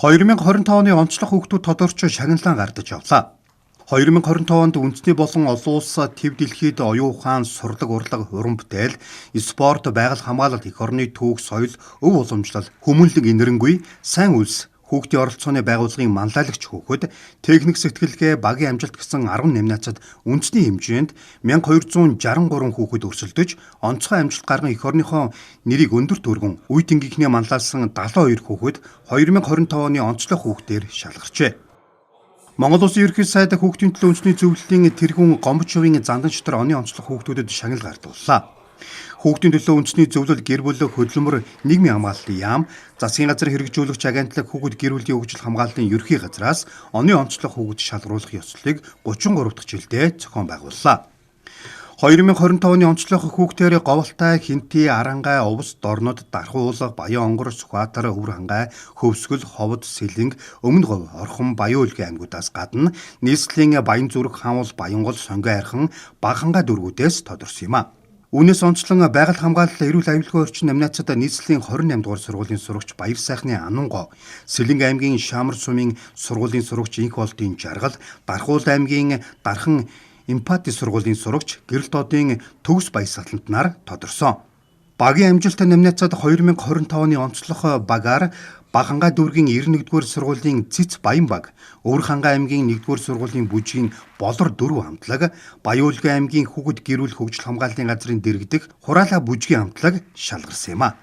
2025 оны онцлог хүүхдүүд тодорч шагналан гардаж явлаа. 2025 онд үндэсний болон олон улс төв дэлхийд оюун ухаан, сурлаг, урлаг, уран бүтээл, спорт, байгаль хамгаалалт, эх орны түүх, соёл, өв уламжлал, хүмүүнлэг инэрэнгүй, сайн үлс, хүүхдийн оролцооны байгууллагын манлайлагч хүүхэд, техник сэтгэлгээ, багийн амжилт гэсэн 18 нацад үндэсний хэмжээнд 1263 хүүхэд өрсөлдөж, онцгой амжилт гарган эх орныхоо нэрийг өндөр түргэн үе тэнгийнхнээ манлайлсан 72 хүүхэд 2025 оны онцлог хүүхдээр шалгарчээ. Монгол Улсын ерөнхий сайд хүүхдийн төлөө үндэсний зөвлөлийн тэргүүн Гомбочовын зандан чөтөр оны онцлог хүүхдүүдэд шагнал гардууллаа. Хүүхдийн төлөө үндэсний зөвлөл гэр бүл хөдөлмөр нийгмийн хамгааллын яам, засгийн газар хэрэгжүүлэгч агентлаг хүүхэд гэр бүлийн хөгжил хамгааллын ерхий газраас оны онцлог хүүхэд шалгаруулах ёслолыг 33 дахь жилдээ зохион байгууллаа. 2025 оны онцлог хүүхдээр Говьалтай, Хинти, Арангай, Увс, Дорнод, Дархуулга, Баян онгор, Сүхбаатар, Өвөр хангай, Хөвсгөл, Ховод, Сэлэнг, Өмнө Говь, Орхон, Баян үлгийн аймагуудаас гадна нийслэлийн Баян зүрх, Хамвал, Баянгол, Сонгой архан, Баг хангай дүүргүүдээс тодорсон юм а. Үүнээс онцлон байгаль хамгаалал, эрүүл аюулгүй орчин намнацад нийслэлийн 28 дугаар сургуулийн сурагч Баяр сайхны Анунго, Сэлэнг аймгийн Шамар сумын сургуулийн сурагч Инх болдын Жаргал, Дархуул аймгийн Дархан Эмпати сургуулийн сурагч Гэрэлт одын Төгс Баясгалант нар тодорсон. Багийн амжилт намнацад 2025 оны онцлог багаар Баг хангай дүүргийн 91-р сургуулийн Цэц Баян баг, Өвөр хангай аймгийн 1-р сургуулийн бүжгийн Болор 4 хамтлаг, Баян үлгийн аймгийн хүүхэд гэр бүл хөгжил хамгааллын газрын дэргэдэх Хураалаа бүжгийн хамтлаг шалгарсан юм а.